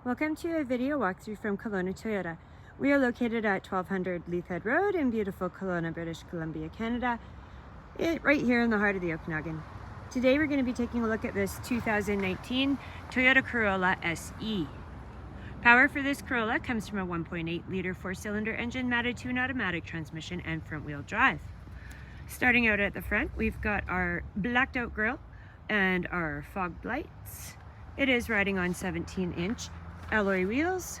Welcome to a video walkthrough from Kelowna Toyota. We are located at 1200 Leithhead Road in beautiful Kelowna, British Columbia, Canada, right here in the heart of the Okanagan. Today we're going to be taking a look at this 2019 Toyota Corolla SE. Power for this Corolla comes from a 1.8 liter 4-cylinder engine mounted to an automatic transmission and front-wheel drive. Starting out at the front, we've got our blacked out grille and our fog lights. It is riding on 17-inch alloy wheels.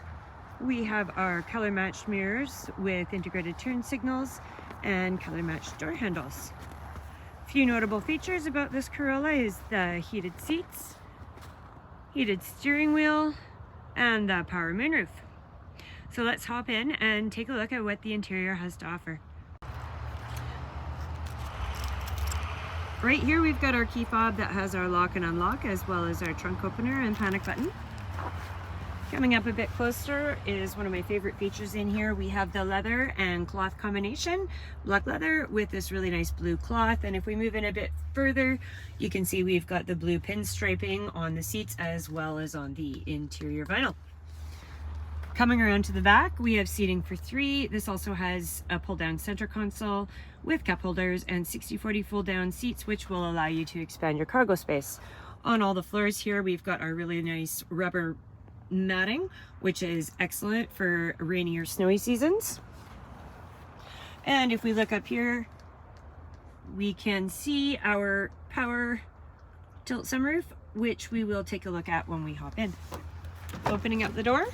We have our color matched mirrors with integrated turn signals and color matched door handles. A few notable features about this Corolla is the heated seats, heated steering wheel, and the power moonroof. So let's hop in and take a look at what the interior has to offer. Right here we've got our key fob that has our lock and unlock, as well as our trunk opener and panic button. Coming up a bit closer is one of my favorite features in here. We have the leather and cloth combination, black leather with this really nice blue cloth. And if we move in a bit further, you can see we've got the blue pinstriping on the seats as well as on the interior vinyl. Coming around to the back, we have seating for 3. This also has a pull-down center console with cup holders and 60/40 fold-down seats, which will allow you to expand your cargo space. On all the floors here, we've got our really nice rubber matting, which is excellent for rainy or snowy seasons. And if we look up here, we can see our power tilt sunroof, which we will take a look at when we hop in. Opening up the door,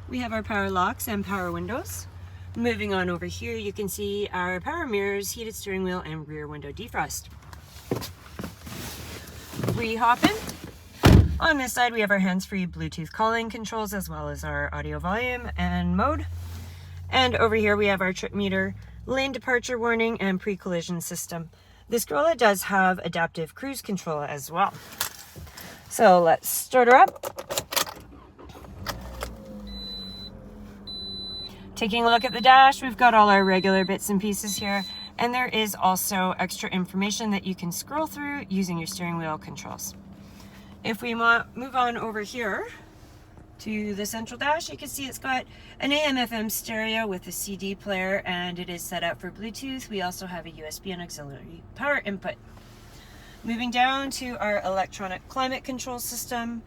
we have our power locks and power windows. Moving on over here, you can see our power mirrors, heated steering wheel, and rear window defrost. We hop in. On this side, we have our hands-free Bluetooth calling controls, as well as our audio volume and mode. And over here, we have our trip meter, lane departure warning, and pre-collision system. This Corolla does have adaptive cruise control as well. So let's start her up. Taking a look at the dash, we've got all our regular bits and pieces here, and there is also extra information that you can scroll through using your steering wheel controls. If we move on over here to the central dash, you can see it's got an AM/FM stereo with a CD player, and it is set up for Bluetooth. We also have a USB and auxiliary power input. Moving down to our electronic climate control system,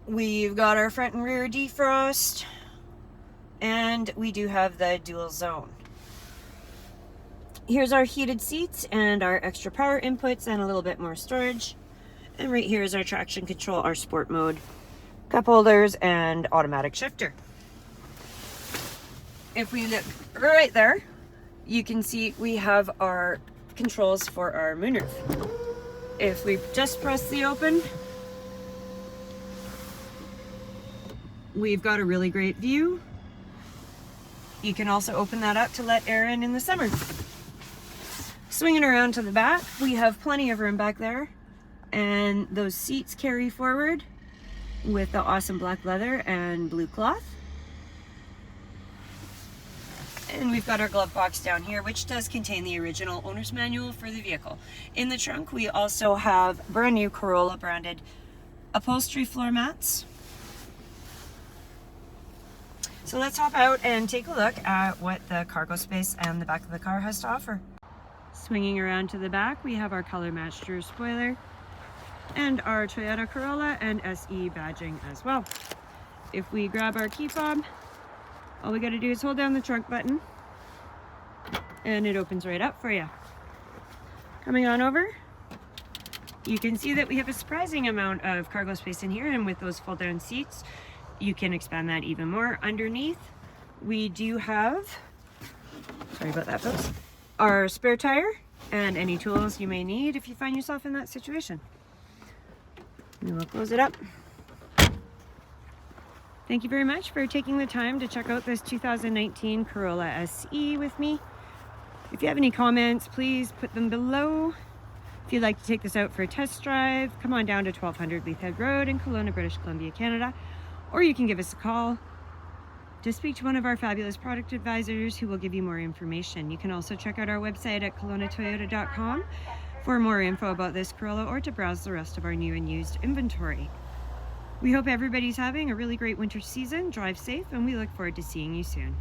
we've got our front and rear defrost, and we do have the dual zone. Here's our heated seats and our extra power inputs and a little bit more storage. And right here is our traction control, our sport mode, cup holders, and automatic shifter. If we look right there, you can see we have our controls for our moonroof. If we just press the open, we've got a really great view. You can also open that up to let air in the summer. Swinging around to the back, we have plenty of room back there. And those seats carry forward with the awesome black leather and blue cloth. And we've got our glove box down here, which does contain the original owner's manual for the vehicle. In the trunk, we also have brand new Corolla branded upholstery floor mats. So let's hop out and take a look at what the cargo space and the back of the car has to offer. Swinging around to the back, we have our color matched rear spoiler and our Toyota Corolla and SE badging as well. If we grab our key fob, all we got to do is hold down the trunk button and it opens right up for you. Coming on over, you can see that we have a surprising amount of cargo space in here, and with those fold down seats, you can expand that even more. Underneath, we do have, sorry about that folks, our spare tire and any tools you may need if you find yourself in that situation. And we'll close it up. Thank you very much for taking the time to check out this 2019 Corolla SE with me. If you have any comments, please put them below. If you'd like to take this out for a test drive, come on down to 1200 Leithhead Road in Kelowna, British Columbia, Canada, or you can give us a call to speak to one of our fabulous product advisors who will give you more information. You can also check out our website at kelownatoyota.com for more info about this Corolla, or to browse the rest of our new and used inventory. We hope everybody's having a really great winter season. Drive safe, and we look forward to seeing you soon.